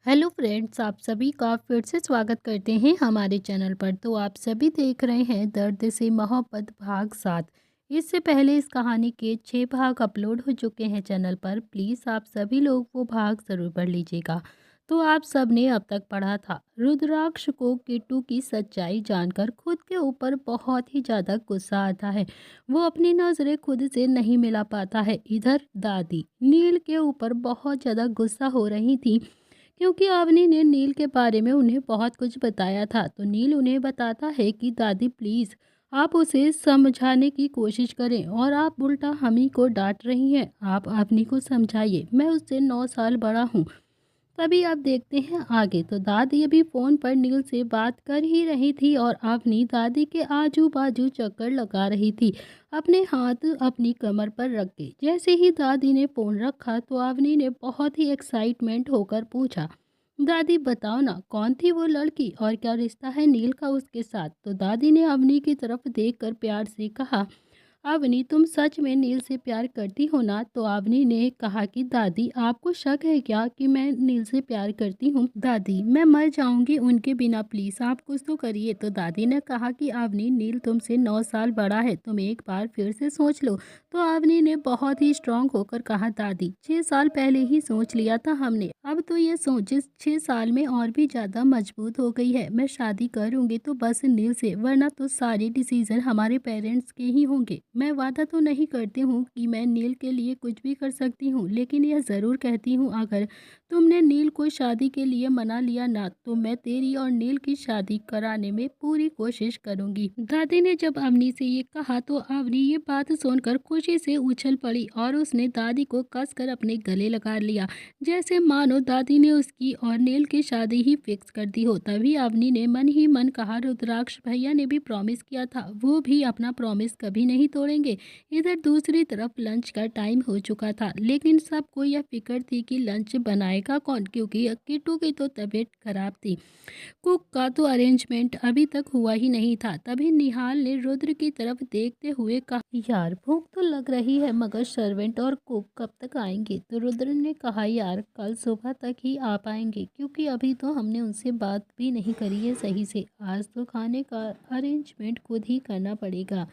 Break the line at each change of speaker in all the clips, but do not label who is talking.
Hello friends, आप सभी का फिर से स्वागत करते हैं हमारे चैनल पर। तो आप सभी देख रहे हैं दर्द से मोहब्बत भाग 7। इससे पहले इस कहानी के 6 भाग अपलोड हो चुके हैं चैनल पर। प्लीज़ आप सभी लोग वो भाग ज़रूर पढ़ लीजिएगा। तो आप सब ने अब तक पढ़ा था, रुद्राक्ष को किट्टू की सच्चाई जानकर खुद के ऊपर बहुत ही ज़्यादा गुस्सा आता है। वो अपनी नज़रें खुद से नहीं मिला पाता है। इधर दादी नील के ऊपर बहुत ज़्यादा गुस्सा हो रही थी, क्योंकि अवनी ने नील के बारे में उन्हें बहुत कुछ बताया था। तो नील उन्हें बताता है कि दादी प्लीज़ आप उसे समझाने की कोशिश करें और आप उल्टा हम ही को डांट रही हैं। आप अवनी को समझाइए, मैं उससे 9 साल बड़ा हूँ। तभी आप देखते हैं आगे। तो दादी अभी फ़ोन पर नील से बात कर ही रही थी और अवनी दादी के आजू बाजू चक्कर लगा रही थी, अपने हाथ अपनी कमर पर रख के। जैसे ही दादी ने फ़ोन रखा तो अवनी ने बहुत ही एक्साइटमेंट होकर पूछा, दादी बताओ ना, कौन थी वो लड़की और क्या रिश्ता है नील का उसके साथ। तो दादी ने अवनी की तरफ देखकर प्यार से कहा, अवनी तुम सच में नील से प्यार करती हो ना। तो अवनी ने कहा कि दादी आपको शक है क्या कि मैं नील से प्यार करती हूँ। दादी मैं मर जाऊंगी उनके बिना, प्लीज आप कुछ तो करिए। तो दादी ने कहा कि अवनी नील तुमसे 9 साल बड़ा है, तुम एक बार फिर से सोच लो। तो अवनी ने बहुत ही स्ट्रांग होकर कहा, दादी 6 साल पहले ही सोच लिया था हमने, अब तो ये सोच 6 साल में और भी ज्यादा मजबूत हो गई है। मैं शादी करूंगी तो बस नील से, वरना तो सारे डिसीजन हमारे पेरेंट्स के ही होंगे। मैं वादा तो नहीं करती हूँ कि मैं नील के लिए कुछ भी कर सकती हूँ, लेकिन यह ज़रूर कहती हूँ अगर तुमने नील को शादी के लिए मना लिया ना, तो मैं तेरी और नील की शादी कराने में पूरी कोशिश करूँगी। दादी ने जब अवनी से ये कहा तो अवनी ये बात सुनकर खुशी से उछल पड़ी और उसने दादी को कसकर अपने गले लगा लिया, जैसे मानो दादी ने उसकी और नील की शादी ही फिक्स कर दी हो। तभी अवनी ने मन ही मन कहा, रुद्राक्ष भैया ने भी प्रॉमिस किया था, वो भी अपना प्रॉमिस कभी नहीं तोड़ेंगे। इधर दूसरी तरफ लंच का टाइम हो चुका था, लेकिन सबको यह फिक्र थी कि लंच बनाएगा कौन, क्योंकि किट्टू की तो तबीयत खराब थी। कुक का तो अरेंजमेंट अभी तक हुआ ही नहीं था। तभी निहाल ने रुद्र की तरफ देखते हुए कहा, यार भूख तो लग रही है, मगर सर्वेंट और कुक कब तक आएंगे। तो रुद्र ने कहा, यार कल सुबह तक ही आ पाएंगे, क्योंकि अभी तो हमने उनसे बात भी नहीं करी है सही से। आज तो खाने का अरेंजमेंट खुद ही करना पड़ेगा।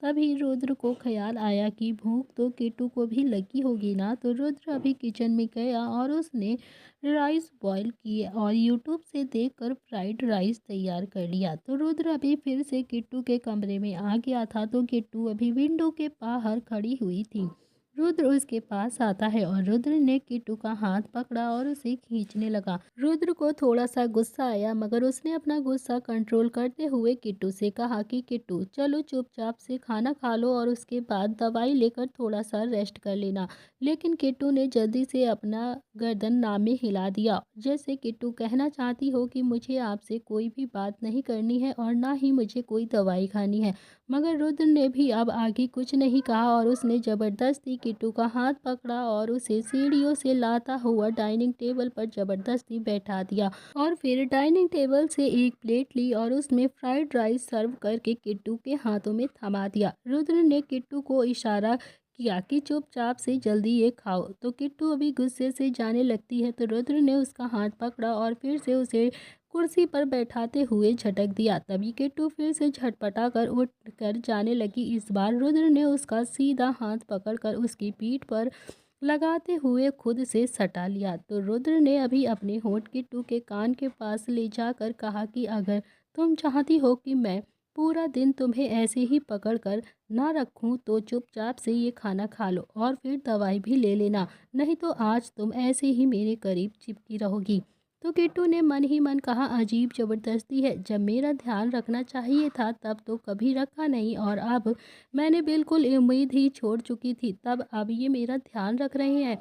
तभी रुद्र को ख्याल आया कि भूख तो किट्टू को भी लगी होगी ना। तो रुद्र अभी किचन में गया और उसने राइस बॉईल किए और यूट्यूब से देखकर फ्राइड राइस तैयार कर लिया। तो रुद्र अभी फिर से किट्टू के कमरे में आ गया था। तो किट्टू अभी विंडो के बाहर खड़ी हुई थी। रुद्र उसके पास आता है और रुद्र ने किट्टू का हाथ पकड़ा और उसे खींचने लगा। रुद्र को थोड़ा सा गुस्सा आया, मगर उसने अपना गुस्सा कंट्रोल करते हुए किट्टू से कहा कि किट्टू चलो चुपचाप से खाना खा लो और उसके बाद दवाई लेकर थोड़ा सा रेस्ट कर लेना। लेकिन किट्टू ने जल्दी से अपना गर्दन नामे हिला दिया, जैसे किट्टू कहना चाहती हो कि मुझे आपसे कोई भी बात नहीं करनी है और ना ही मुझे कोई दवाई खानी है। मगर रुद्र ने भी अब आगे कुछ नहीं कहा और उसने जबरदस्ती किट्टू का हाथ पकड़ा और उसे सीढ़ियों से लाता हुआ डाइनिंग टेबल पर जबरदस्ती बैठा दिया और फिर डाइनिंग टेबल से एक प्लेट ली और उसमें फ्राइड राइस सर्व करके किट्टू के हाथों में थमा दिया। रुद्र ने किट्टू को इशारा किया कि चुपचाप से जल्दी ये खाओ। तो किट्टू अभी गुस्से से जाने लगती है। तो रुद्र ने उसका हाथ पकड़ा और फिर से उसे कुर्सी पर बैठाते हुए झटक दिया। तभी किट्टू फिर से झटपटा कर उठ कर जाने लगी। इस बार रुद्र ने उसका सीधा हाथ पकड़कर उसकी पीठ पर लगाते हुए खुद से सटा लिया। तो रुद्र ने अभी अपने होंठ किट्टू के कान के पास ले जाकर कहा कि अगर तुम चाहती हो कि मैं पूरा दिन तुम्हें ऐसे ही पकड़ कर ना रखूं, तो चुपचाप से ये खाना खा लो और फिर दवाई भी ले लेना, नहीं तो आज तुम ऐसे ही मेरे करीब चिपकी रहोगी। तो किट्टू ने मन ही मन कहा, अजीब ज़बरदस्ती है, जब मेरा ध्यान रखना चाहिए था तब तो कभी रखा नहीं, और अब मैंने बिल्कुल उम्मीद ही छोड़ चुकी थी, तब अब ये मेरा ध्यान रख रहे हैं।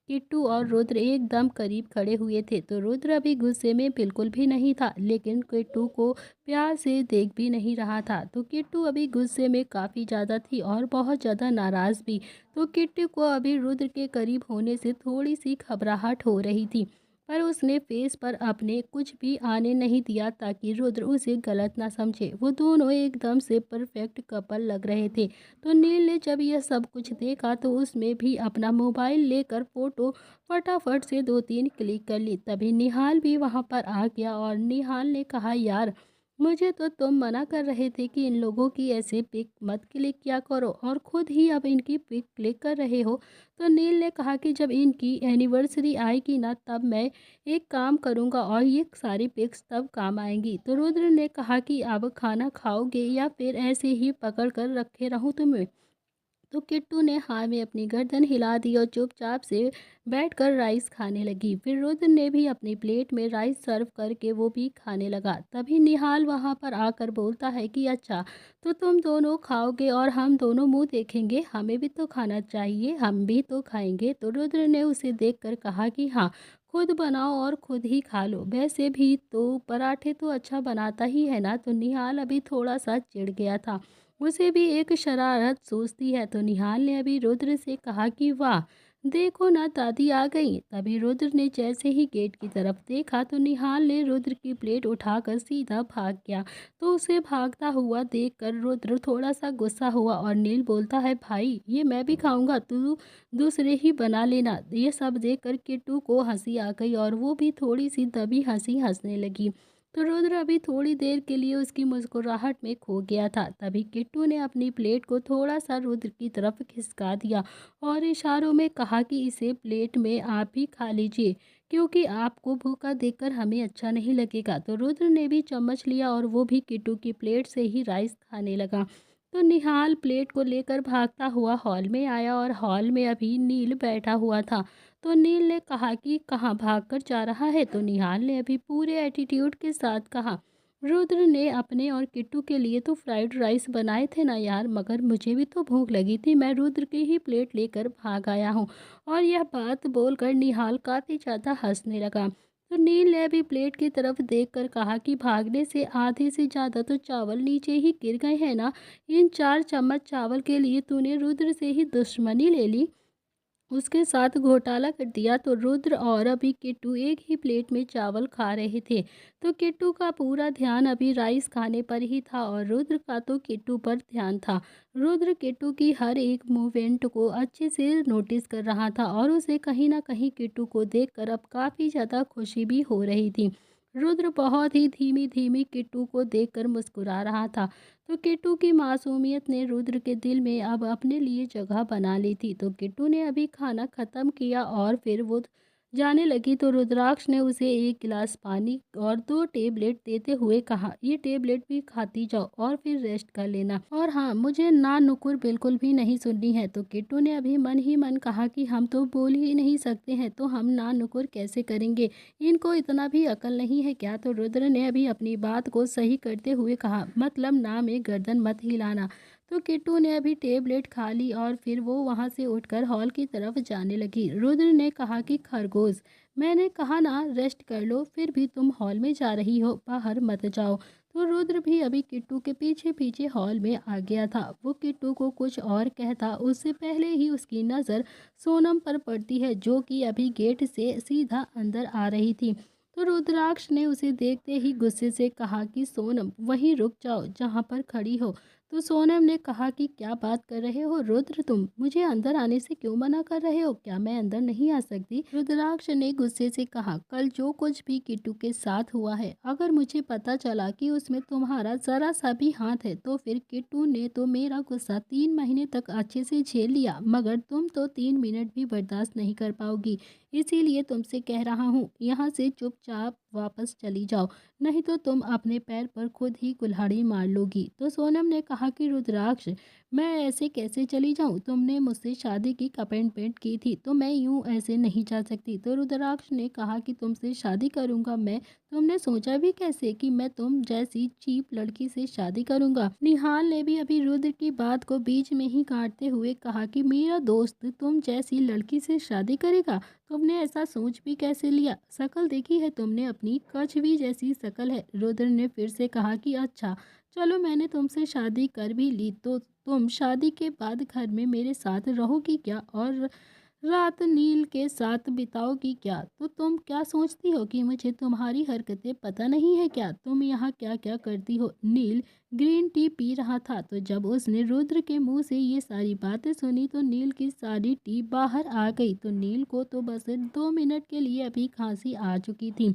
किट्टू और रुद्र एकदम करीब खड़े हुए थे। तो रुद्र अभी गुस्से में बिल्कुल भी नहीं था, लेकिन किट्टू को प्यार से देख भी नहीं रहा था। तो किट्टू अभी गुस्से में काफ़ी ज़्यादा थी और बहुत ज़्यादा नाराज़ भी। तो किट्टू को अभी रुद्र के करीब होने से थोड़ी सी घबराहट हो रही थी। पर उसने फेस पर अपने कुछ भी आने नहीं दिया ताकि रुद्र उसे गलत ना समझे। वो दोनों एकदम से परफेक्ट कपल लग रहे थे। तो नील ने जब यह सब कुछ देखा तो उसमें भी अपना मोबाइल लेकर फोटो फटाफट से 2-3 क्लिक कर ली। तभी निहाल भी वहां पर आ गया और निहाल ने कहा, यार मुझे तो तुम मना कर रहे थे कि इन लोगों की ऐसे पिक मत क्लिक किया करो और खुद ही अब इनकी पिक क्लिक कर रहे हो। तो नील ने कहा कि जब इनकी एनिवर्सरी आएगी ना तब मैं एक काम करूंगा और ये सारी पिक्स तब काम आएंगी। तो रुद्र ने कहा कि अब खाना खाओगे या फिर ऐसे ही पकड़ कर रखे रहूं तुम्हें। तो किट्टू ने हाँ में अपनी गर्दन हिला दी और चुपचाप से बैठकर राइस खाने लगी। फिर रुद्र ने भी अपनी प्लेट में राइस सर्व करके वो भी खाने लगा। तभी निहाल वहाँ पर आकर बोलता है कि अच्छा, तो तुम दोनों खाओगे और हम दोनों मुंह देखेंगे, हमें भी तो खाना चाहिए, हम भी तो खाएंगे। तो रुद्र ने उसे देखकर कहा कि हाँ, खुद बनाओ और खुद ही खा लो, वैसे भी तो पराठे तो अच्छा बनाता ही है ना। तो निहाल अभी थोड़ा सा चिढ़ गया था, उसे भी एक शरारत सूझती है। तो निहाल ने अभी रुद्र से कहा कि वाह, देखो ना दादी आ गई। तभी रुद्र ने जैसे ही गेट की तरफ देखा तो निहाल ने रुद्र की प्लेट उठाकर सीधा भाग गया। तो उसे भागता हुआ देखकर रुद्र थोड़ा सा गुस्सा हुआ और नील बोलता है, भाई ये मैं भी खाऊंगा, तू दूसरे ही बना लेना। ये सब देखकर किट्टू को हंसी आ गई और वो भी थोड़ी सी दबी हंसी हंसने लगी। तो रुद्र अभी थोड़ी देर के लिए उसकी मुस्कुराहट में खो गया था। तभी किट्टू ने अपनी प्लेट को थोड़ा सा रुद्र की तरफ खिसका दिया और इशारों में कहा कि इसे प्लेट में आप ही खा लीजिए, क्योंकि आपको भूखा देखकर हमें अच्छा नहीं लगेगा। तो रुद्र ने भी चम्मच लिया और वो भी किट्टू की प्लेट से ही राइस खाने लगा। तो निहाल प्लेट को लेकर भागता हुआ हॉल में आया और हॉल में अभी नील बैठा हुआ था। तो नील ने कहा कि कहाँ भागकर जा रहा है। तो निहाल ने अभी पूरे एटीट्यूड के साथ कहा, रुद्र ने अपने और किट्टू के लिए तो फ्राइड राइस बनाए थे ना यार, मगर मुझे भी तो भूख लगी थी, मैं रुद्र की ही प्लेट लेकर भाग आया हूँ। और यह बात बोलकर निहाल काफ़ी ज़्यादा हंसने लगा। तो नील ने अभी प्लेट की तरफ देखकर कहा कि भागने से आधे से ज़्यादा तो चावल नीचे ही गिर गए हैं ना। इन 4 चम्मच चावल के लिए तूने रुद्र से ही दुश्मनी ले ली, उसके साथ घोटाला कर दिया। तो रुद्र और अभी किट्टू एक ही प्लेट में चावल खा रहे थे। तो किट्टू का पूरा ध्यान अभी राइस खाने पर ही था और रुद्र का तो किट्टू पर ध्यान था। रुद्र किट्टू की हर एक मूवमेंट को अच्छे से नोटिस कर रहा था और उसे कहीं ना कहीं किट्टू को देखकर अब काफ़ी ज़्यादा खुशी भी हो रही थी। रुद्र बहुत ही धीमी धीमी किट्टू को देखकर मुस्कुरा रहा था। तो किट्टू की मासूमियत ने रुद्र के दिल में अब अपने लिए जगह बना ली थी। तो किट्टू ने अभी खाना खत्म किया और फिर वो जाने लगी। तो रुद्राक्ष ने उसे एक गिलास पानी और 2 टेबलेट देते हुए कहा, ये टेबलेट भी खाती जाओ और फिर रेस्ट कर लेना, और हाँ, मुझे ना नुकुर बिल्कुल भी नहीं सुननी है। तो किट्टू ने अभी मन ही मन कहा कि हम तो बोल ही नहीं सकते हैं, तो हम ना नुकुर कैसे करेंगे, इनको इतना भी अकल नहीं है क्या। तो रुद्र ने अभी अपनी बात को सही करते हुए कहा, मतलब ना में गर्दन मत हिलाना। तो किट्टू ने अभी टेबलेट खा ली और फिर वो वहां से उठकर हॉल की तरफ जाने लगी। रुद्र ने कहा कि खरगोश, मैंने कहा ना रेस्ट कर लो, फिर भी तुम हॉल में जा रही हो, बाहर मत जाओ। तो रुद्र भी अभी किट्टू के पीछे पीछे हॉल में आ गया था। वो किट्टू को कुछ और कहता उससे पहले ही उसकी नज़र सोनम पर पड़ती है, जो कि अभी गेट से सीधा अंदर आ रही थी। तो रुद्राक्ष ने उसे देखते ही गुस्से से कहा कि सोनम वहीं रुक जाओ जहाँ पर खड़ी हो। तो सोनम ने कहा कि क्या बात कर रहे हो रुद्र, तुम मुझे अंदर आने से क्यों मना कर रहे हो, क्या मैं अंदर नहीं आ सकती। रुद्राक्ष ने गुस्से से कहा, कल जो कुछ भी किट्टू के साथ हुआ है, अगर मुझे पता चला कि उसमें तुम्हारा जरा सा भी हाथ है तो फिर किट्टू ने तो मेरा गुस्सा 3 महीने तक अच्छे से झेल लिया, मगर तुम तो 3 मिनट भी बर्दाश्त नहीं कर पाओगी। इसीलिए तुमसे कह रहा हूँ, यहाँ से चुपचाप वापस चली जाओ, नहीं तो तुम अपने पैर पर खुद ही कुल्हाड़ी मार लोगी। तो सोनम ने कहा कि रुद्राक्ष, मैं ऐसे कैसे चली जाऊं, तुमने मुझसे शादी की कमिटमेंट की थी, तो मैं यूं ऐसे नहीं जा सकती। तो रुद्राक्ष ने कहा कि तुमसे शादी करूंगा मैं, तुमने सोचा भी कैसे कि मैं तुम जैसी चीप लड़की से शादी करूंगा। निहाल ने भी अभी रुद्र की बात को बीच में ही काटते हुए कहा कि मेरा दोस्त तुम जैसी लड़की से शादी करेगा, तुमने ऐसा सोच भी कैसे लिया, शक्ल देखी है तुमने अपनी, कछवी जैसी शक्ल है। रुद्र ने फिर से कहा कि अच्छा, चलो मैंने तुमसे शादी कर भी ली, तो तुम शादी के बाद घर में मेरे साथ रहोगी क्या, और रात नील के साथ बिताओगी क्या? तो तुम क्या सोचती हो कि मुझे तुम्हारी हरकतें पता नहीं है क्या? तुम यहाँ क्या-क्या करती हो? नील ग्रीन टी पी रहा था, तो जब उसने रुद्र के मुँह से ये सारी बातें सुनी तो नील की सारी टी बाहर आ गई। तो नील को तो बस 2 मिनट के लिए अभी खाँसी आ चुकी थी।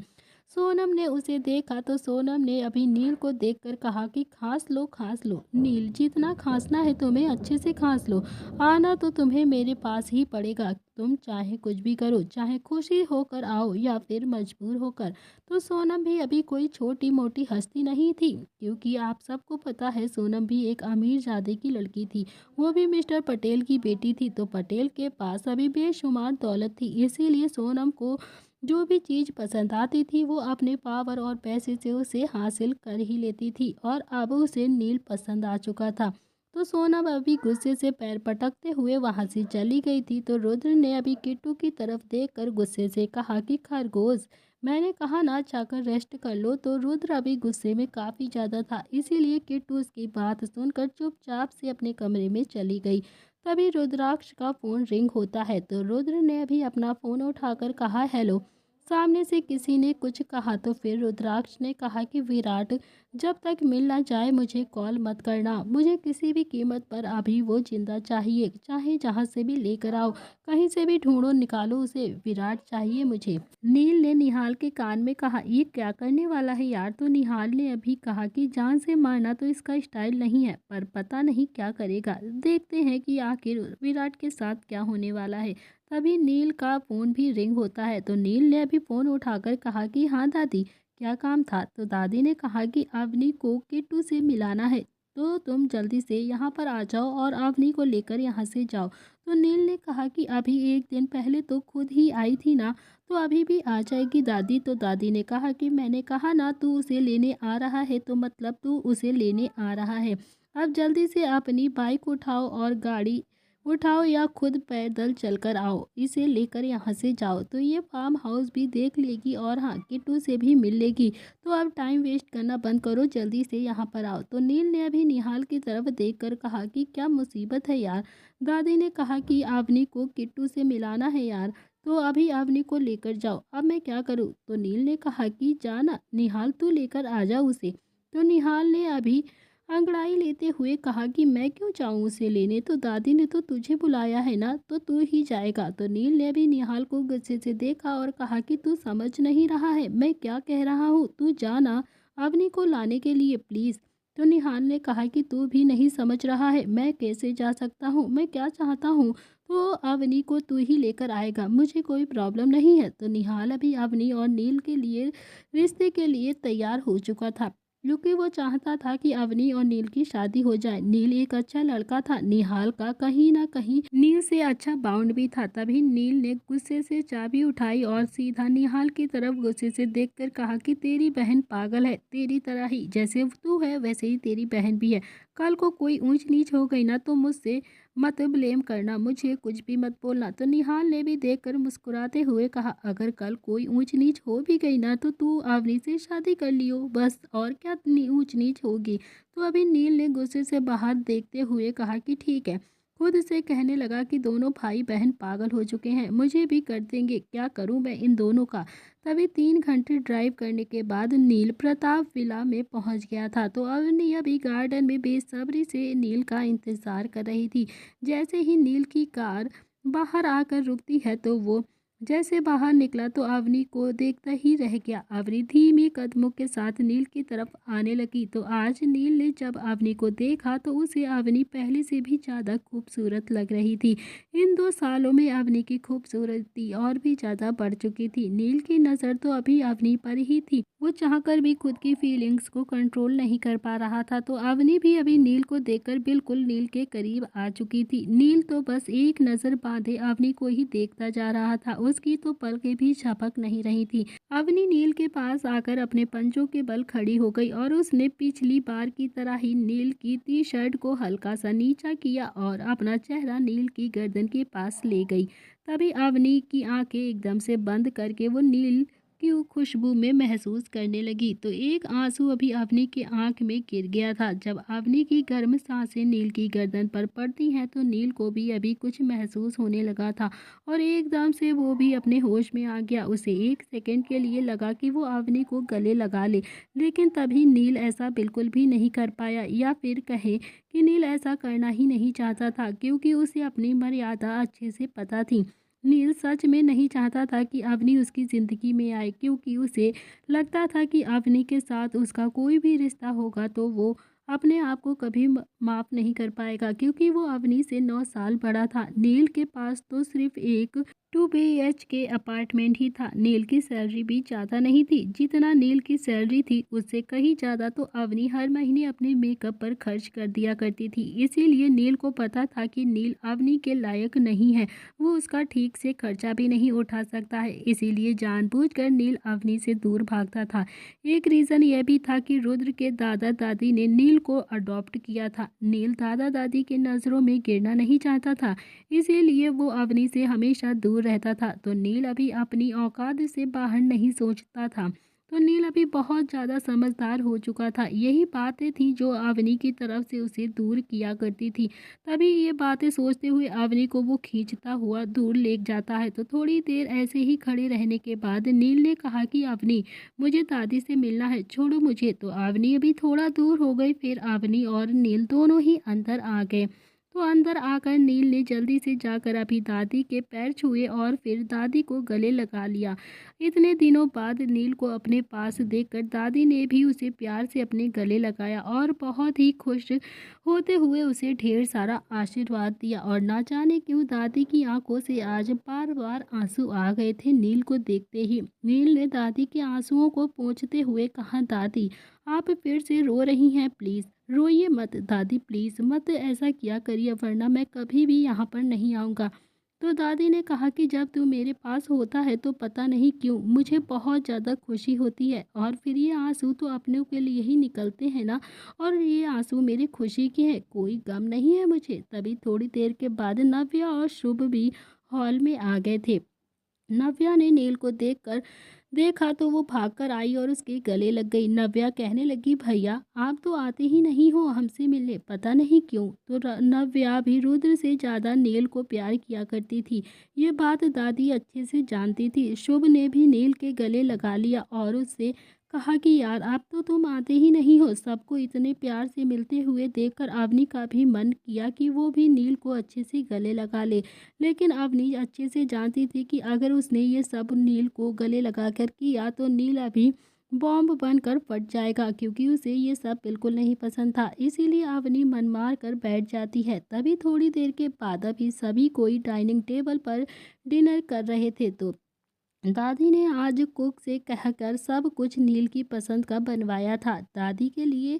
सोनम ने उसे देखा तो सोनम ने अभी नील को देखकर कहा कि खाँस लो। नील, जितना खाँसना है तुम्हें अच्छे से खाँस लो। आना तो तुम्हें मेरे पास ही पड़ेगा। तुम चाहे कुछ भी करो, चाहे खुशी होकर आओ या फिर मजबूर होकर। तो सोनम भी अभी कोई छोटी मोटी हस्ती नहीं थी, क्योंकि आप सबको पता है सोनम भी एक अमीर जादे की लड़की थी। वो भी मिस्टर पटेल की बेटी थी, तो पटेल के पास अभी बेशुमार दौलत थी। इसीलिए सोनम को जो भी चीज़ पसंद आती थी वो अपने पावर और पैसे से उसे हासिल कर ही लेती थी, और अब उसे नील पसंद आ चुका था। तो सोनम अभी गुस्से से पैर पटकते हुए वहां से चली गई थी। तो रुद्र ने अभी किट्टू की तरफ देखकर गुस्से से कहा कि खरगोश, मैंने कहा ना जाकर रेस्ट कर लो। तो रुद्र अभी गुस्से में काफ़ी ज़्यादा था, इसीलिए किट्टू उसकी बात सुनकर चुपचाप से अपने कमरे में चली गई। तभी रुद्राक्ष का फ़ोन रिंग होता है, तो रुद्र ने अभी अपना फ़ोन उठाकर कहा हेलो। सामने से किसी ने कुछ कहा तो फिर रुद्राक्ष ने कहा कि विराट, जब तक मिल ना जाए मुझे कॉल मत करना। मुझे किसी भी कीमत पर अभी वो जिंदा चाहिए, चाहे जहाँ से भी लेकर आओ, कहीं से भी ढूंढो निकालो उसे, विराट चाहिए मुझे। नील ने निहाल के कान में कहा, ये क्या करने वाला है यार? तो निहाल ने अभी कहा कि जान से मारना तो इसका स्टाइल नहीं है, पर पता नहीं क्या करेगा। देखते हैं कि आखिर विराट के साथ क्या होने वाला है। तभी नील का फ़ोन भी रिंग होता है, तो नील ने अभी फ़ोन उठाकर कहा कि हाँ दादी, क्या काम था? तो दादी ने कहा कि अवनी को किट्टू से मिलाना है, तो तुम जल्दी से यहाँ पर आ जाओ और अवनी को लेकर यहाँ से जाओ। तो नील ने कहा कि अभी एक दिन पहले तो खुद ही आई थी ना, तो अभी भी आ जाएगी दादी। तो दादी ने कहा कि मैंने कहा ना तू उसे लेने आ रहा है, तो मतलब तू उसे लेने आ रहा है। अब जल्दी से अपनी बाइक उठाओ और गाड़ी उठाओ या खुद पैदल चलकर आओ, इसे लेकर यहाँ से जाओ। तो ये फार्म हाउस भी देख लेगी और हाँ किट्टू से भी मिल लेगी। तो अब टाइम वेस्ट करना बंद करो, जल्दी से यहाँ पर आओ। तो नील ने अभी निहाल की तरफ देखकर कहा कि क्या मुसीबत है यार? दादी ने कहा कि अवनी को किट्टू से मिलाना है यार, तो अभी अवनी को लेकर जाओ। अब मैं क्या करूँ? तो नील ने कहा कि जाना निहाल, तू लेकर आ जा उसे। तो निहाल ने अभी अंगड़ाई लेते हुए कहा कि मैं क्यों जाऊं उसे लेने? तो दादी ने तो तुझे बुलाया है ना, तो तू ही जाएगा। तो नील ने भी निहाल को गुस्से से देखा और कहा कि तू समझ नहीं रहा है मैं क्या कह रहा हूँ, तू जाना अवनी को लाने के लिए प्लीज़। तो निहाल ने कहा कि तू भी नहीं समझ रहा है, मैं कैसे जा सकता हूँ, मैं क्या चाहता हूँ तो अवनी को तू ही लेकर आएगा, मुझे कोई प्रॉब्लम नहीं है। तो निहाल अभी अवनी और नील के लिए रिश्ते के लिए तैयार हो चुका था, क्योंकि वो चाहता था कि अवनी और नील की शादी हो जाए। नील एक अच्छा लड़का था, निहाल का कहीं ना कहीं नील से अच्छा बाउंड भी था। तभी नील ने गुस्से से चाबी उठाई और सीधा निहाल की तरफ गुस्से से देखकर कहा कि तेरी बहन पागल है, तेरी तरह ही, जैसे तू है वैसे ही तेरी बहन भी है। कल को कोई ऊंच नीच हो गई ना तो मुझसे मत ब्लेम करना, मुझे कुछ भी मत बोलना। तो निहाल ने भी देखकर मुस्कुराते हुए कहा, अगर कल कोई ऊंच नीच हो भी गई ना तो तू अवनी से शादी कर लियो बस, और क्या ऊंच नीच होगी? तो अभी नील ने गुस्से से बाहर देखते हुए कहा कि ठीक है। खुद से कहने लगा कि दोनों भाई बहन पागल हो चुके हैं, मुझे भी कर देंगे, क्या करूं मैं इन दोनों का। तभी 3 घंटे ड्राइव करने के बाद नील प्रताप विला में पहुंच गया था। तो अवनी अभी गार्डन में बेसब्री से नील का इंतजार कर रही थी। जैसे ही नील की कार बाहर आकर रुकती है तो वो जैसे बाहर निकला तो अवनी को देखता ही रह गया। अवनी धीमे कदमों के साथ नील की तरफ आने लगी। तो आज नील ने जब अवनी को देखा तो उसे अवनी पहले से भी ज़्यादा खूबसूरत लग रही थी। इन 2 सालों में अवनी की खूबसूरती और भी ज़्यादा बढ़ चुकी थी। नील की नज़र तो अभी अवनी पर ही थी, वो चाहकर भी खुद की फीलिंग्स को कंट्रोल नहीं कर पा रहा था। तो अवनी भी अभी नील को देखकर बिल्कुल नील के करीब आ चुकी थी। नील तो बस एक नज़र बांधे अवनी को ही देखता जा रहा था, उसकी तो पलकें भी झपक नहीं रही थी। अवनी नील के पास आकर अपने पंजों के बल खड़ी हो गई और उसने पिछली बार की तरह ही नील की टी शर्ट को हल्का सा नीचा किया और अपना चेहरा नील की गर्दन के पास ले गई। तभी अवनी की आंखें एकदम से बंद करके वो नील की वो खुशबू में महसूस करने लगी तो एक आंसू अभी अवनी के आंख में गिर गया था। जब अवनी की गर्म सांसें नील की गर्दन पर पड़ती हैं तो नील को भी अभी कुछ महसूस होने लगा था और एकदम से वो भी अपने होश में आ गया। उसे एक सेकंड के लिए लगा कि वो अवनी को गले लगा ले, लेकिन तभी नील ऐसा बिल्कुल भी नहीं कर पाया, या फिर कहे कि नील ऐसा करना ही नहीं चाहता था, क्योंकि उसे अपनी मर्यादा अच्छे से पता थी। नील सच में नहीं चाहता था कि अवनी उसकी ज़िंदगी में आए, क्योंकि उसे लगता था कि अवनी के साथ उसका कोई भी रिश्ता होगा तो वो अपने आप को कभी माफ़ नहीं कर पाएगा, क्योंकि वो अवनी से 9 साल बड़ा था। नील के पास तो सिर्फ एक 2 BHK अपार्टमेंट ही था। नील की सैलरी भी ज़्यादा नहीं थी। जितना नील की सैलरी थी उससे कहीं ज़्यादा तो अवनी हर महीने अपने मेकअप पर खर्च कर दिया करती थी। इसीलिए नील को पता था कि नील अवनी के लायक नहीं है, वो उसका ठीक से खर्चा भी नहीं उठा सकता है। इसीलिए जानबूझकर नील अवनी से दूर भागता था। एक रीज़न यह भी था कि रुद्र के दादा दादी ने नील को अडॉप्ट किया था। नील दादा दादी के नज़रों में गिरना नहीं चाहता था, इसीलिए वो अवनी से हमेशा दूर रहता था। तो नील अभी अपनी औकात से बाहर नहीं सोचता था। तो नील अभी बहुत ज़्यादा समझदार हो चुका था। यही बातें थी जो अवनी की तरफ से उसे दूर किया करती थी। तभी ये बातें सोचते हुए अवनी को वो खींचता हुआ दूर ले जाता है। तो थोड़ी देर ऐसे ही खड़े रहने के बाद नील ने कहा कि अवनी, मुझे दादी से मिलना है, छोड़ो मुझे। तो अवनी अभी थोड़ा दूर हो गई। फिर अवनी और नील दोनों ही अंदर आ गए। तो अंदर आकर नील ने जल्दी से जाकर अभी दादी के पैर छुए और फिर दादी को गले लगा लिया। इतने दिनों बाद नील को अपने पास देखकर दादी ने भी उसे प्यार से अपने गले लगाया और बहुत ही खुश होते हुए उसे ढेर सारा आशीर्वाद दिया। और ना जाने क्यों दादी की आंखों से आज बार बार आंसू आ गए थे नील को देखते ही। नील ने दादी के आंसुओं को पोंछते हुए कहा, दादी आप फिर से रो रही हैं, प्लीज़ रोइए मत दादी, प्लीज़ मत ऐसा किया करिए, वरना मैं कभी भी यहाँ पर नहीं आऊँगा। तो दादी ने कहा कि जब तू मेरे पास होता है तो पता नहीं क्यों मुझे बहुत ज़्यादा खुशी होती है, और फिर ये आंसू तो अपनों के लिए ही निकलते हैं ना, और ये आंसू मेरी खुशी के हैं, कोई गम नहीं है मुझे। तभी थोड़ी देर के बाद नव्या और शुभ भी हॉल में आ गए थे। नव्या ने नील को देखा तो वो भागकर आई और उसके गले लग गई। नव्या कहने लगी, भैया आप तो आते ही नहीं हो हमसे मिलने, पता नहीं क्यों। तो नव्या भी रुद्र से ज़्यादा नील को प्यार किया करती थी। ये बात दादी अच्छे से जानती थी। शुभ ने भी नील के गले लगा लिया और उससे कहा कि यार अब तो तुम आते ही नहीं हो। सबको इतने प्यार से मिलते हुए देखकर अवनी का भी मन किया कि वो भी नील को अच्छे से गले लगा ले, लेकिन अवनी अच्छे से जानती थी कि अगर उसने ये सब नील को गले लगाकर किया तो नील अभी बॉम्ब बनकर फट जाएगा, क्योंकि उसे ये सब बिल्कुल नहीं पसंद था। इसीलिए अवनी मन मार कर बैठ जाती है। तभी थोड़ी देर के बाद अभी सभी कोई डाइनिंग टेबल पर डिनर कर रहे थे। तो दादी ने आज कुक से कहकर सब कुछ नील की पसंद का बनवाया था। दादी के लिए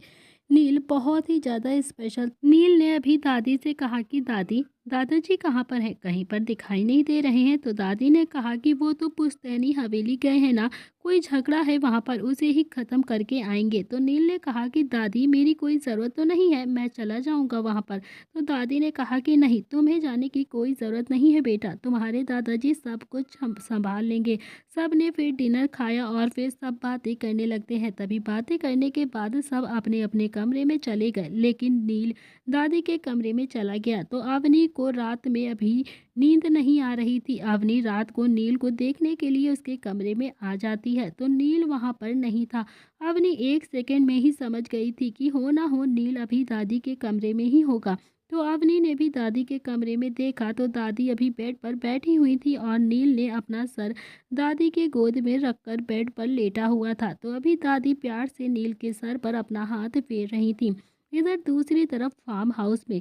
नील बहुत ही ज़्यादा स्पेशल। नील ने अभी दादी से कहा कि दादी, दादाजी कहाँ पर हैं, कहीं पर दिखाई नहीं दे रहे हैं। तो दादी ने कहा कि वो तो पुश्तैनी हवेली गए हैं ना, कोई झगड़ा है वहाँ पर, उसे ही ख़त्म करके आएंगे। तो नील ने कहा कि दादी मेरी कोई ज़रूरत तो नहीं है, मैं चला जाऊँगा वहाँ पर। तो दादी ने कहा कि नहीं, तुम्हें जाने की कोई ज़रूरत नहीं है बेटा, तुम्हारे दादाजी सब कुछ हम संभाल लेंगे। सब ने फिर डिनर खाया और फिर सब बातें करने लगते हैं। तभी बातें करने के बाद सब अपने अपने कमरे में चले गए, लेकिन नील दादी के कमरे में चला गया। तो अवनी को रात में अभी नींद नहीं आ रही थी। अवनी रात को नील को देखने के लिए उसके कमरे में आ जाती है, तो नील वहाँ पर नहीं था। अवनी एक सेकंड में ही समझ गई थी कि हो ना हो नील अभी दादी के कमरे में ही होगा। तो अवनी ने भी दादी के कमरे में देखा तो दादी अभी बेड पर बैठी हुई थी और नील ने अपना सर दादी के गोद में रखकर बेड पर लेटा हुआ था। तो अभी दादी प्यार से नील के सर पर अपना हाथ फेर रही थी। इधर दूसरी तरफ फार्म हाउस में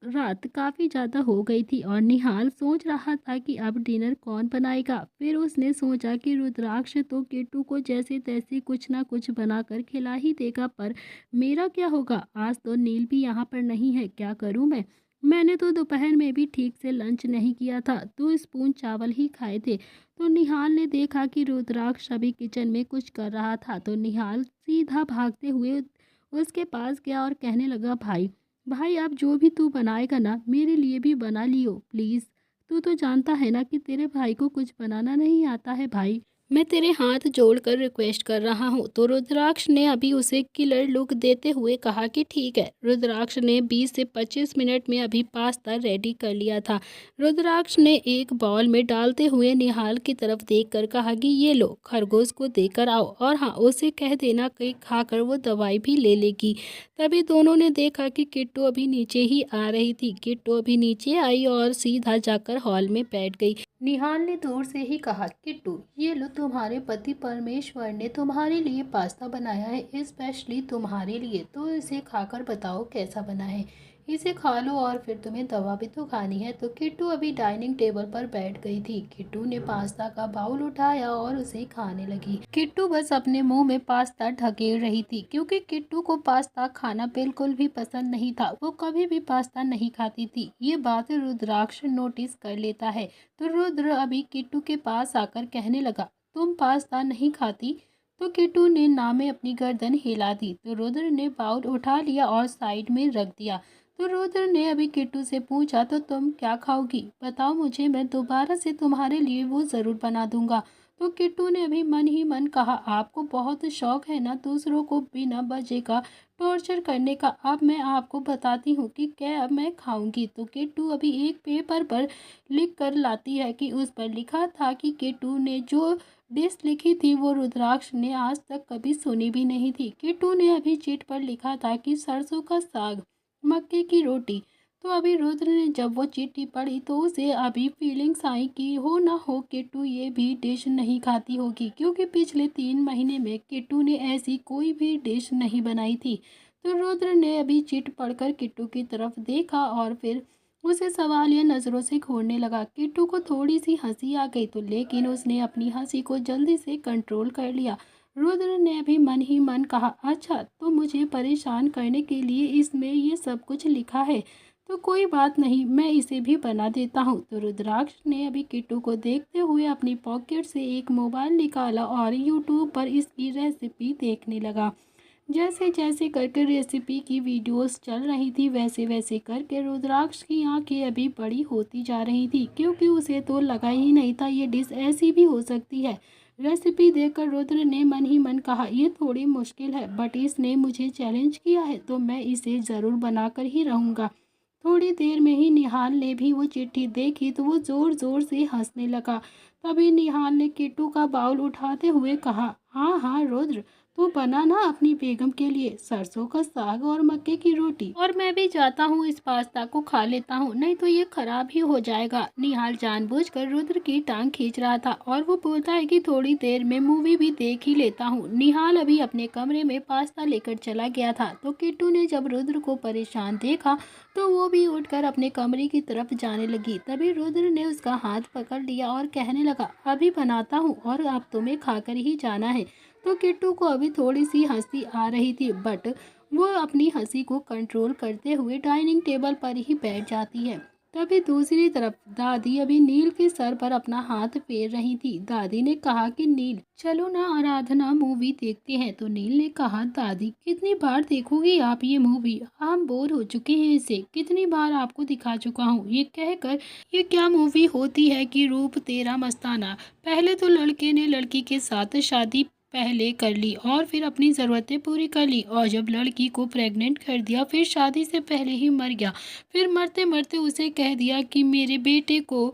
रात काफ़ी ज़्यादा हो गई थी और निहाल सोच रहा था कि अब डिनर कौन बनाएगा। फिर उसने सोचा कि रुद्राक्ष तो किट्टू को जैसे तैसे कुछ ना कुछ बनाकर खिला ही देगा, पर मेरा क्या होगा। आज तो नील भी यहाँ पर नहीं है, क्या करूँ मैं। मैंने तो दोपहर में भी ठीक से लंच नहीं किया था, 2 स्पून चावल ही खाए थे। तो निहाल ने देखा कि रुद्राक्ष अभी किचन में कुछ कर रहा था। तो निहाल सीधा भागते हुए उसके पास गया और कहने लगा, भाई भाई अब जो भी तू बनाएगा ना मेरे लिए भी बना लियो प्लीज़। तू तो जानता है ना कि तेरे भाई को कुछ बनाना नहीं आता है भाई। मैं तेरे हाथ जोड़कर रिक्वेस्ट कर रहा हूँ। तो रुद्राक्ष ने अभी उसे किलर लुक देते हुए कहा कि ठीक है। रुद्राक्ष ने 20 से 25 मिनट में अभी पास्ता रेडी कर लिया था। रुद्राक्ष ने एक बाउल में डालते हुए निहाल की तरफ देखकर कहा कि ये लो, खरगोश को देकर आओ और हाँ, उसे कह देना कि खाकर वो दवाई भी ले लेगी। तभी दोनों ने देखा कि किट्टू अभी नीचे ही आ रही थी। किट्टू अभी नीचे आई और सीधा जाकर हॉल में बैठ गई। निहाल ने दूर से ही कहा, किट्टू ये लो, तुम्हारे पति परमेश्वर ने तुम्हारे लिए पास्ता बनाया है, स्पेशली तुम्हारे लिए। तो इसे खाकर बताओ कैसा बना है। इसे खा लो और फिर तुम्हें दवा भी तो खानी है। तो किट्टू अभी डाइनिंग टेबल पर बैठ गई थी। किट्टू ने पास्ता का बाउल उठाया और उसे खाने लगी। किट्टू बस अपने मुंह में पास्ता ढकेल रही थी, क्योंकि किट्टू को पास्ता खाना बिल्कुल भी पसंद नहीं था। वो कभी भी पास्ता नहीं खाती थी। ये बात रुद्राक्ष नोटिस कर लेता है। तो रुद्र अभी किट्टू के पास आकर कहने लगा, तुम पास्ता नहीं खाती? तो किट्टू ने ना में अपनी गर्दन हिला दी। तो रुद्र ने बाउल उठा लिया और साइड में रख दिया। तो रुद्र ने अभी किट्टू से पूछा, तो तुम क्या खाओगी? बताओ मुझे, मैं दोबारा से तुम्हारे लिए वो ज़रूर बना दूंगा। तो किट्टू ने अभी मन ही मन कहा, आपको बहुत शौक है ना दूसरों को बिना वजह का टॉर्चर करने का। अब मैं आपको बताती हूँ कि क्या अब मैं खाऊंगी। तो किट्टू अभी एक पेपर पर लिख कर लाती है कि उस पर लिखा था कि किट्टू ने जो डिश लिखी थी वो रुद्राक्ष ने आज तक कभी सुनी भी नहीं थी। किट्टू ने अभी चिट पर लिखा था कि सरसों का साग, मक्के की रोटी। तो अभी रुद्र ने जब वो चिट्ठी पढ़ी तो उसे अभी फीलिंग्स आई कि हो ना हो किट्टू ये भी डिश नहीं खाती होगी, क्योंकि पिछले 3 महीने में किट्टू ने ऐसी कोई भी डिश नहीं बनाई थी। तो रुद्र ने अभी चिट पढ़कर किट्टू की तरफ देखा और फिर उसे सवालिया नज़रों से घूरने लगा। किट्टू को थोड़ी सी हंसी आ गई, तो लेकिन उसने अपनी हंसी को जल्दी से कंट्रोल कर लिया। रुद्र ने अभी मन ही मन कहा, अच्छा तो मुझे परेशान करने के लिए इसमें ये सब कुछ लिखा है, तो कोई बात नहीं, मैं इसे भी बना देता हूँ। तो रुद्राक्ष ने अभी किट्टू को देखते हुए अपनी पॉकेट से एक मोबाइल निकाला और यूट्यूब पर इसकी रेसिपी देखने लगा। जैसे जैसे करके रेसिपी की वीडियोस चल रही थी, वैसे वैसे करके रुद्राक्ष की आंखें अभी बड़ी होती जा रही थी, क्योंकि उसे तो लगा ही नहीं था ये डिश ऐसी भी हो सकती है। रेसिपी देखकर रुद्र ने मन ही मन कहा, ये थोड़ी मुश्किल है, बट इसने मुझे चैलेंज किया है तो मैं इसे ज़रूर बनाकर ही रहूँगा। थोड़ी देर में ही निहाल ने भी वो चिट्ठी देखी तो वो ज़ोर ज़ोर से हंसने लगा। तभी निहाल ने किट्टू का बाउल उठाते हुए कहा, हाँ हाँ रुद्र, तू बना ना अपनी बेगम के लिए सरसों का साग और मक्के की रोटी, और मैं भी जाता हूँ इस पास्ता को खा लेता हूँ, नहीं तो ये खराब ही हो जाएगा। निहाल जानबूझकर रुद्र की टांग खींच रहा था और वो बोलता है कि थोड़ी देर में मूवी भी देख ही लेता हूँ। निहाल अभी अपने कमरे में पास्ता लेकर चला गया था। तो किट्टू ने जब रुद्र को परेशान देखा तो वो भी उठकर अपने कमरे की तरफ जाने लगी। तभी रुद्र ने उसका हाथ पकड़ लिया और कहने लगा, अभी बनाता हूँ और अब तुम्हें खाकर ही जाना है। तो किट्टू को अभी थोड़ी सी हंसी आ रही थी, बट वो अपनी हंसी को कंट्रोल करते हुए डाइनिंग टेबल पर ही बैठ जाती है। तभी दूसरी तरफ दादी अभी नील के सर पर अपना हाथ फेर रही थी। दादी ने कहा कि नील चलो ना आराधना मूवी देखते हैं। तो नील ने कहा, दादी कितनी बार देखोगी आप ये मूवी, हम बोर हो चुके हैं इसे, कितनी बार आपको दिखा चुका हूँ। ये कहकर, ये क्या मूवी होती है कि रूप तेरा मस्ताना, पहले तो लड़के ने लड़की के साथ शादी पहले कर ली और फिर अपनी ज़रूरतें पूरी कर ली, और जब लड़की को प्रेग्नेंट कर दिया फिर शादी से पहले ही मर गया, फिर मरते मरते उसे कह दिया कि मेरे बेटे को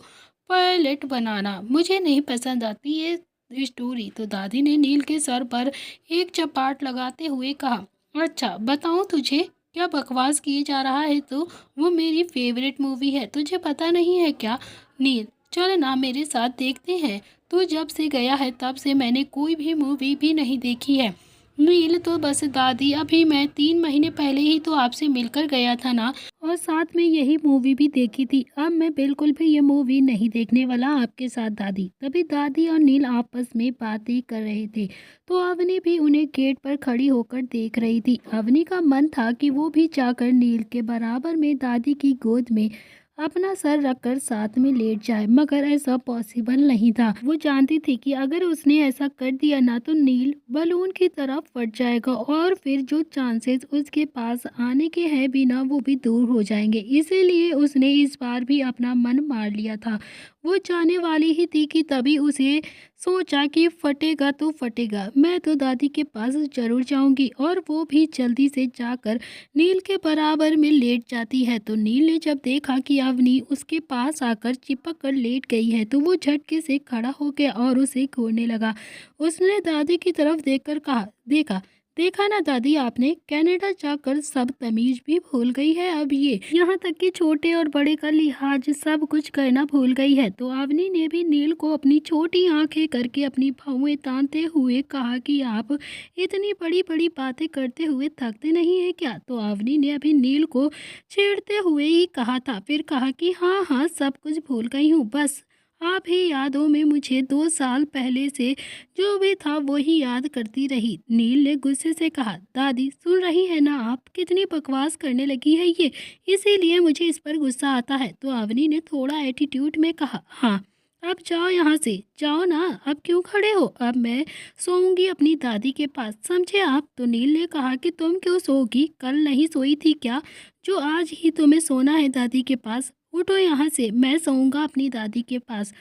पायलट बनाना। मुझे नहीं पसंद आती ये स्टोरी। तो दादी ने नील के सर पर एक चपाट लगाते हुए कहा, अच्छा बताऊँ तुझे क्या बकवास किए जा रहा है, तो वो मेरी फेवरेट मूवी है, तुझे पता नहीं है क्या? नील चल ना मेरे साथ देखते हैं, तो जब से गया है तब से मैंने कोई भी मूवी भी नहीं देखी है। नील तो बस दादी, अभी मैं 3 महीने पहले ही तो आपसे मिलकर गया था ना, और साथ में यही मूवी भी देखी थी। अब मैं बिल्कुल भी ये मूवी नहीं देखने वाला आपके साथ दादी। तभी दादी और नील आपस में बातें कर रहे थे। तो अवनी भी उन्हें गेट पर खड़ी होकर देख रही थी। अवनी का मन था कि वो भी जाकर नील के बराबर में दादी की गोद में अपना सर रखकर साथ में लेट जाए, मगर ऐसा पॉसिबल नहीं था। वो जानती थी कि अगर उसने ऐसा कर दिया ना तो नील बलून की तरह फट जाएगा और फिर जो चांसेस उसके पास आने के हैं भी ना, वो भी दूर हो जाएंगे। इसीलिए उसने इस बार भी अपना मन मार लिया था। वो जाने वाली ही थी कि तभी उसे सोचा कि फटेगा तो फटेगा, मैं तो दादी के पास ज़रूर जाऊंगी। और वो भी जल्दी से जाकर नील के बराबर में लेट जाती है। तो नील ने जब देखा कि अवनी उसके पास आकर चिपक कर लेट गई है तो वो झटके से खड़ा हो गया और उसे घूरने लगा। उसने दादी की तरफ देखकर कहा, देखा देखा ना दादी, आपने कनाडा जाकर सब तमीज भी भूल गई है। अब ये यहाँ तक कि छोटे और बड़े का लिहाज सब कुछ करना भूल गई है। तो अवनी ने भी नील को अपनी छोटी आंखें करके अपनी भौएं तानते हुए कहा कि आप इतनी बड़ी बड़ी बातें करते हुए थकते नहीं है क्या। तो अवनी ने अभी नील को छेड़ते हुए ही कहा था, फिर कहा कि हाँ हाँ सब कुछ भूल गई हूँ, बस आप ही यादों में मुझे 2 साल पहले से जो भी था वो ही याद करती रही। नील ने गुस्से से कहा, दादी सुन रही है ना आप, कितनी बकवास करने लगी है ये, इसीलिए मुझे इस पर गुस्सा आता है। तो अवनी ने थोड़ा एटीट्यूड में कहा, हाँ अब जाओ यहाँ से, जाओ ना, अब क्यों खड़े हो, अब मैं सोऊंगी अपनी दादी के पास, समझे आप। तो नील ने कहा कि तुम क्यों सोओगी, कल नहीं सोई थी क्या, जो आज ही तुम्हें सोना है दादी के पास, उठो यहाँ से, मैं सोऊंगा अपनी दादी के पास।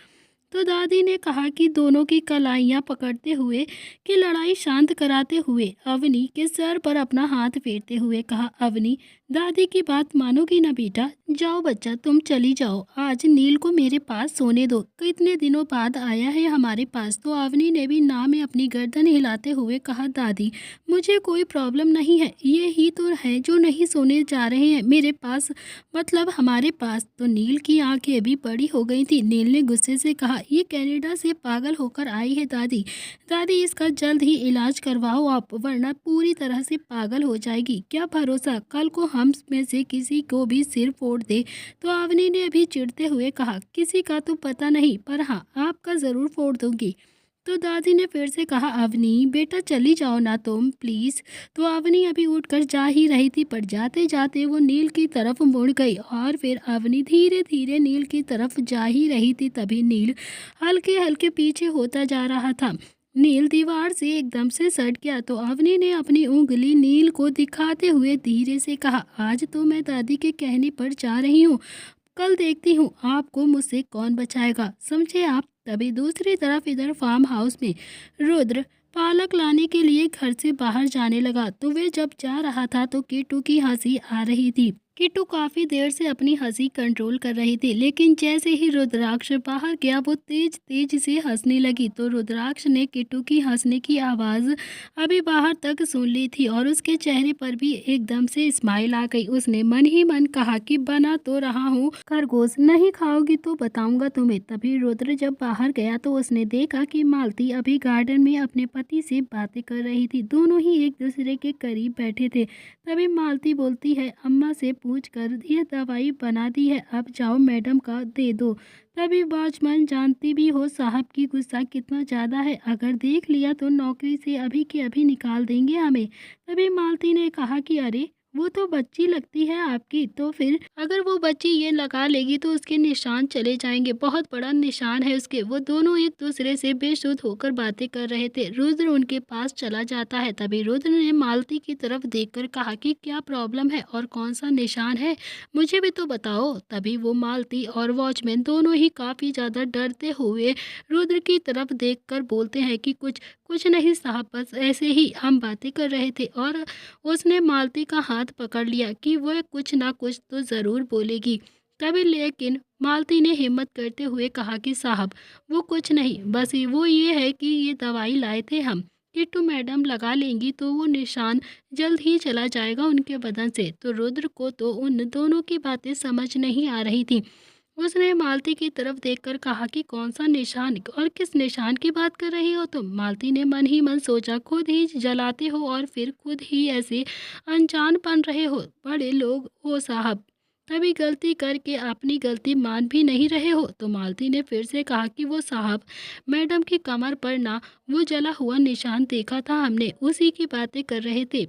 तो दादी ने कहा कि दोनों की कलाइयाँ पकड़ते हुए कि लड़ाई शांत कराते हुए अवनी के सर पर अपना हाथ फेरते हुए कहा, अवनी दादी की बात मानोगी ना बेटा, जाओ बच्चा तुम चली जाओ, आज नील को मेरे पास सोने दो, कितने दिनों बाद आया है हमारे पास। तो अवनी ने भी ना में अपनी गर्दन हिलाते हुए कहा, दादी मुझे कोई प्रॉब्लम नहीं है, ये ही तो है जो नहीं सोने जा रहे हैं मेरे पास, मतलब हमारे पास। तो नील की आंखें अभी बड़ी हो गई थी। नील ने गुस्से से कहा, ये कनाडा से पागल होकर आई है दादी, दादी इसका जल्द ही इलाज करवाओ आप, वरना पूरी तरह से पागल हो जाएगी, क्या भरोसा कल को हम में से किसी को भी सिर फोड़ दे। तो अवनी ने अभी चिढ़ते हुए कहा, किसी का तो पता नहीं, पर हाँ आपका ज़रूर फोड़ दूंगी। तो दादी ने फिर से कहा, अवनी बेटा चली जाओ ना तुम प्लीज़। तो अवनी अभी उठकर जा ही रही थी, पर जाते जाते वो नील की तरफ मुड़ गई और फिर अवनी धीरे धीरे नील की तरफ जा ही रही थी, तभी नील हल्के हल्के पीछे होता जा रहा था। नील दीवार से एकदम से सट गया। तो अवनी ने अपनी उंगली नील को दिखाते हुए धीरे से कहा, आज तो मैं दादी के कहने पर जा रही हूँ, कल देखती हूँ आपको मुझसे कौन बचाएगा, समझे आप। तभी दूसरी तरफ इधर फार्म हाउस में रुद्र पालक लाने के लिए घर से बाहर जाने लगा। तो वे जब जा रहा था तो किट्टू की हंसी आ रही थी। किट्टू काफी देर से अपनी हंसी कंट्रोल कर रही थी, लेकिन जैसे ही रुद्राक्ष बाहर गया वो तेज तेज से हंसने लगी। तो रुद्राक्ष ने किट्टू की हंसने की आवाज़ अभी बाहर तक सुन ली थी और उसके चेहरे पर भी एकदम से स्माइल आ गई। उसने मन ही मन कहा कि बना तो रहा हूँ खरगोश, नहीं खाओगी तो बताऊंगा तुम्हें। तभी रुद्र जब बाहर गया तो उसने देखा कि मालती अभी गार्डन में अपने पति से बातें कर रही थी, दोनों ही एक दूसरे के करीब बैठे थे। तभी मालती बोलती है, अम्मा से पूछ कर ये दवाई बना दी है, अब जाओ मैडम का दे दो। तभी वॉचमैन, जानती भी हो साहब की गुस्सा कितना ज़्यादा है, अगर देख लिया तो नौकरी से अभी के अभी निकाल देंगे हमें। तभी मालती ने कहा कि अरे वो तो बच्ची लगती है आपकी, तो फिर अगर वो बच्ची ये लगा लेगी तो उसके निशान चले जाएंगे, बहुत बड़ा निशान है उसके। वो दोनों एक दूसरे से बेसुध होकर बातें कर रहे थे। रुद्र उनके पास चला जाता है। तभी रुद्र ने मालती की तरफ देखकर कहा कि क्या प्रॉब्लम है और कौन सा निशान है, मुझे भी तो बताओ। तभी वो मालती और वॉचमैन दोनों ही काफ़ी ज़्यादा डरते हुए रुद्र की तरफ देखकर बोलते हैं कि कुछ कुछ नहीं साहब, बस ऐसे ही हम बातें कर रहे थे। और उसने मालती का हाथ पकड़ लिया कि वह कुछ ना कुछ तो ज़रूर बोलेगी। तभी लेकिन मालती ने हिम्मत करते हुए कहा कि साहब वो कुछ नहीं, बस वो ये है कि ये दवाई लाए थे हम, किट्टू मैडम लगा लेंगी तो वो निशान जल्द ही चला जाएगा उनके बदन से। तो रुद्र को तो उन दोनों की बातें समझ नहीं आ रही थी। उसने मालती की तरफ देखकर कहा कि कौन सा निशान और किस निशान की बात कर रही हो तुम। मालती ने मन ही मन सोचा, खुद ही जलाते हो और फिर खुद ही ऐसे अनजान बन रहे हो, बड़े लोग हो साहब, तभी गलती करके अपनी गलती मान भी नहीं रहे हो। तो मालती ने फिर से कहा कि वो साहब मैडम की कमर पर ना वो जला हुआ निशान देखा था हमने, उसी की बातें कर रहे थे।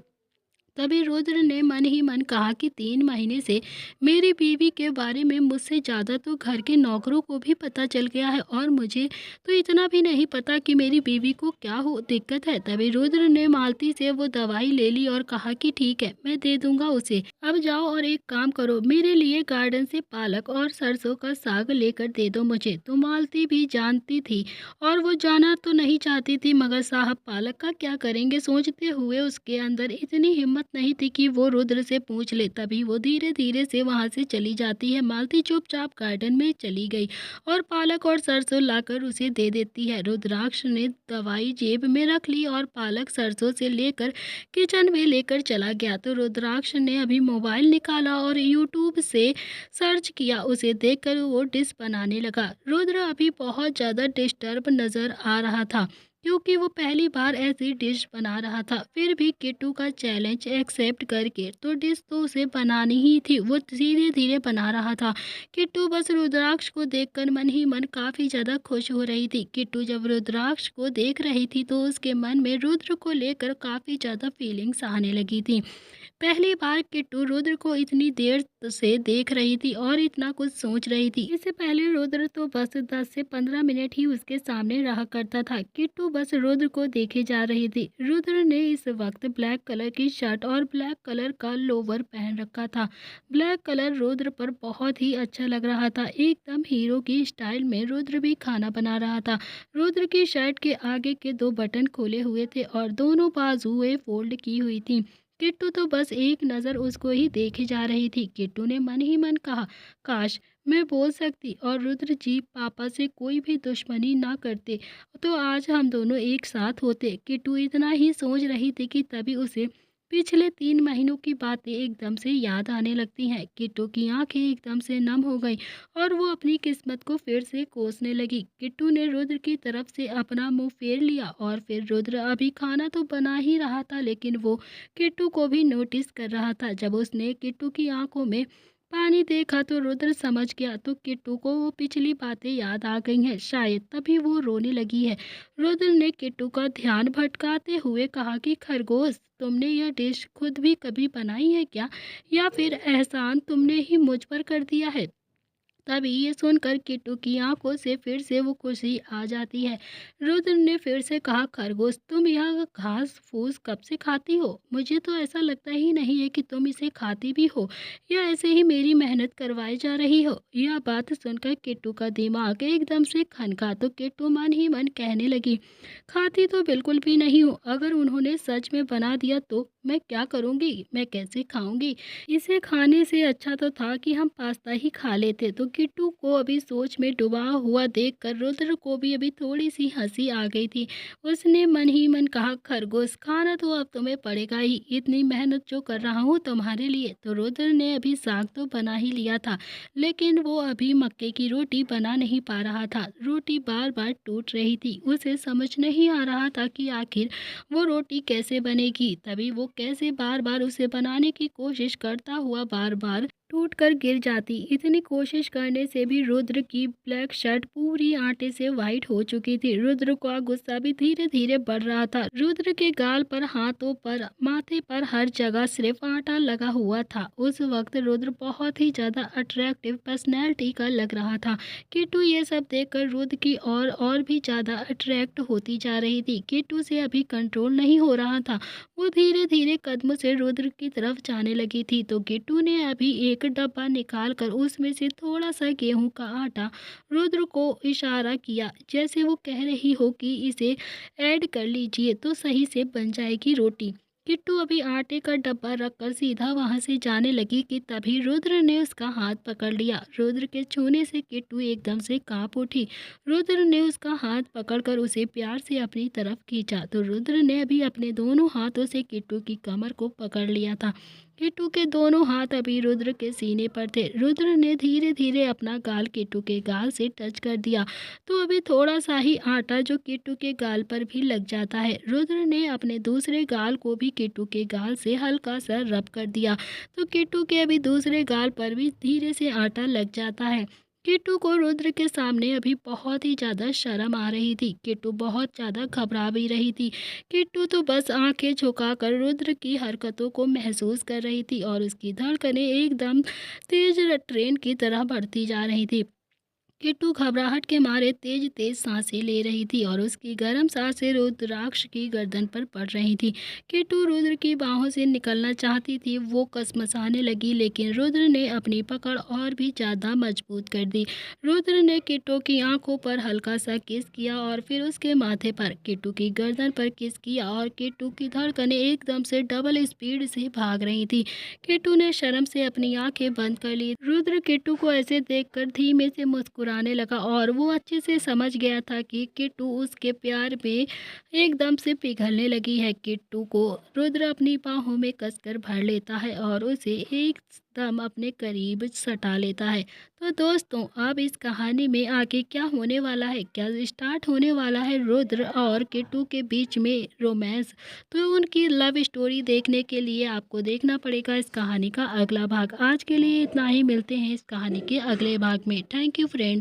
तभी रुद्र ने मन ही मन कहा कि 3 महीने से मेरी बीवी के बारे में मुझसे ज़्यादा तो घर के नौकरों को भी पता चल गया है और मुझे तो इतना भी नहीं पता कि मेरी बीवी को क्या हो दिक्कत है। तभी रुद्र ने मालती से वो दवाई ले ली और कहा कि ठीक है, मैं दे दूंगा उसे। अब जाओ और एक काम करो, मेरे लिए गार्डन से पालक और सरसों का साग लेकर दे दो मुझे। तो मालती भी जानती थी और वो जाना तो नहीं चाहती थी, मगर साहब पालक का क्या करेंगे सोचते हुए उसके अंदर इतनी हिम्मत नहीं थी कि वो रुद्र से पूछ ले। तभी वो धीरे धीरे से वहां से चली जाती है। मालती चुपचाप गार्डन में चली गई और पालक और सरसों लाकर उसे दे देती है। रुद्राक्ष ने दवाई जेब में रख ली और पालक सरसों से लेकर किचन में लेकर चला गया। तो रुद्राक्ष ने अभी मोबाइल निकाला और यूट्यूब से सर्च किया। उसे देखकर वो डिश बनाने लगा। रुद्र अभी बहुत ज़्यादा डिस्टर्ब नज़र आ रहा था क्योंकि वो पहली बार ऐसी डिश बना रहा था। फिर भी किट्टू का चैलेंज एक्सेप्ट करके तो डिश तो उसे बनानी ही थी। वो धीरे धीरे बना रहा था। किट्टू बस रुद्राक्ष को देखकर मन ही मन काफ़ी ज़्यादा खुश हो रही थी। किट्टू जब रुद्राक्ष को देख रही थी तो उसके मन में रुद्र को लेकर काफ़ी ज़्यादा फीलिंग्स आने लगी थी। पहली बार किट्टू रुद्र को इतनी देर से देख रही थी और इतना कुछ सोच रही थी। इससे पहले रुद्र तो बस 10 से 15 मिनट ही उसके सामने रहा करता था। किट्टू बस रुद्र को देखे जा रही थी। रुद्र ने इस वक्त ब्लैक कलर की शर्ट और ब्लैक कलर का लोवर पहन रखा था। ब्लैक कलर रुद्र पर बहुत ही अच्छा लग रहा था। एकदम हीरो की स्टाइल में रुद्र भी खाना बना रहा था। रुद्र की शर्ट के आगे के 2 बटन खोले हुए थे और दोनों बाजुएं फोल्ड की हुई थी। किट्टू तो बस एक नज़र उसको ही देखे जा रही थी। किट्टू ने मन ही मन कहा, काश मैं बोल सकती और रुद्र जी पापा से कोई भी दुश्मनी ना करते तो आज हम दोनों एक साथ होते। किट्टू इतना ही सोच रही थी कि तभी उसे पिछले 3 महीनों की बातें एकदम से याद आने लगती हैं। किट्टू की आंखें एकदम से नम हो गई और वो अपनी किस्मत को फिर से कोसने लगी। किट्टू ने रुद्र की तरफ से अपना मुंह फेर लिया और फिर रुद्र अभी खाना तो बना ही रहा था लेकिन वो किट्टू को भी नोटिस कर रहा था। जब उसने किट्टू की आंखों में पानी देखा तो रुद्र समझ गया। तो किट्टू को वो पिछली बातें याद आ गई हैं, शायद तभी वो रोने लगी है। रुद्र ने किट्टू का ध्यान भटकाते हुए कहा कि खरगोश, तुमने यह डिश खुद भी कभी बनाई है क्या, या फिर एहसान तुमने ही मुझ पर कर दिया है। तभी ये सुनकर किट्टू की आंखों से फिर से वो खुशी आ जाती है। रुद्र ने फिर से कहा, खरगोश तुम यह घास फूस कब से खाती हो? मुझे तो ऐसा लगता ही नहीं है कि तुम इसे खाती भी हो या ऐसे ही मेरी मेहनत करवाई जा रही हो। यह बात सुनकर किट्टू का दिमाग एकदम से खनका। तो किट्टू मन ही मन कहने लगी, खाती तो बिल्कुल भी नहीं हूँ। अगर उन्होंने सच में बना दिया तो मैं क्या करूँगी, मैं कैसे खाऊंगी? इसे खाने से अच्छा तो था कि हम पास्ता ही खा लेते। तो किट्टू को अभी सोच में डूबा हुआ देखकर रुद्र को भी अभी थोड़ी सी हंसी आ गई थी। उसने मन ही मन कहा, खरगोश खाना तो अब तुम्हें पड़ेगा ही, इतनी मेहनत जो कर रहा हूँ तुम्हारे लिए। तो रुद्र ने अभी साग तो बना ही लिया था लेकिन वो अभी मक्के की रोटी बना नहीं पा रहा था। रोटी बार बार टूट रही थी। उसे समझ नहीं आ रहा था कि आखिर वो रोटी कैसे बनेगी। तभी वो कैसे बार बार उसे बनाने की कोशिश करता हुआ बार बार टूट कर गिर जाती। इतनी कोशिश करने से भी रुद्र की ब्लैक शर्ट पूरी आटे से वाइट हो चुकी थी। रुद्र का गुस्सा भी धीरे धीरे बढ़ रहा था। रुद्र के गाल पर, हाथों पर, माथे पर हर जगह सिर्फ आटा लगा हुआ था। उस वक्त रुद्र बहुत ही ज्यादा अट्रैक्टिव पर्सनैलिटी का लग रहा था। किट्टू ये सब देखकर रुद्र की और भी ज्यादा अट्रैक्ट होती जा रही थी। किट्टू से अभी कंट्रोल नहीं हो रहा था। वो धीरे धीरे कदमों से रुद्र की तरफ जाने लगी थी। तो किट्टू ने अभी एक डब्बा निकाल कर उसमें से थोड़ा सा गेहूं का आटा रुद्र को इशारा किया, जैसे वो कह रही हो कि इसे ऐड कर लीजिए तो सही से बन जाएगी रोटी। किट्टू अभी आटे का डब्बा रखकर सीधा वहां से जाने लगी कि तभी रुद्र ने उसका हाथ पकड़ लिया। रुद्र के छूने से किट्टू एकदम से कांप उठी। रुद्र ने उसका हाथ पकड़कर उसे प्यार से अपनी तरफ खींचा। तो रुद्र ने अभी अपने दोनों हाथों से किट्टू की कमर को पकड़ लिया था। किट्टू के दोनों हाथ अभी रुद्र के सीने पर थे। रुद्र ने धीरे धीरे अपना गाल किट्टू के गाल से टच कर दिया। तो अभी थोड़ा सा ही आटा जो किट्टू के गाल पर भी लग जाता है। रुद्र ने अपने दूसरे गाल को भी किट्टू के गाल से हल्का सा रब कर दिया। तो किट्टू के अभी दूसरे गाल पर भी धीरे से आटा लग जाता है। किट्टू को रुद्र के सामने अभी बहुत ही ज़्यादा शर्म आ रही थी। किट्टू बहुत ज़्यादा घबरा भी रही थी। किट्टू तो बस आंखें झुकाकर रुद्र की हरकतों को महसूस कर रही थी और उसकी धड़कनें एकदम तेज ट्रेन की तरह बढ़ती जा रही थी। किट्टू घबराहट के मारे तेज तेज सांसें ले रही थी और उसकी गर्म सांसें रुद्राक्ष की गर्दन पर पड़ रही थी। किट्टू रुद्र की बाहों से निकलना चाहती थी, वो कसमसाने लगी, लेकिन रुद्र ने अपनी पकड़ और भी ज्यादा मजबूत कर दी। रुद्र ने किट्टू की आंखों पर हल्का सा किस किया और फिर उसके माथे पर, किट्टू की गर्दन पर किस किया और किट्टू की धड़कनें एकदम से डबल स्पीड से भाग रही थी। किट्टू ने शर्म से अपनी आंखें बंद कर ली। रुद्र किट्टू को ऐसे देखकर धीमे से मुस्कुराने लगा और वो अच्छे से समझ गया था कि किट्टू उसके प्यार में एकदम से पिघलने लगी है। किट्टू को रुद्र अपनी बाहों में कसकर भर लेता है और उसे एकदम अपने करीब सटा लेता है। तो दोस्तों, अब इस कहानी में आगे क्या होने वाला है, क्या स्टार्ट होने वाला है रुद्र और किट्टू के बीच में रोमांस, तो उनकी लव स्टोरी देखने के लिए आपको देखना पड़ेगा इस कहानी का अगला भाग। आज के लिए इतना ही, मिलते हैं इस कहानी के अगले भाग में। Thank you friends.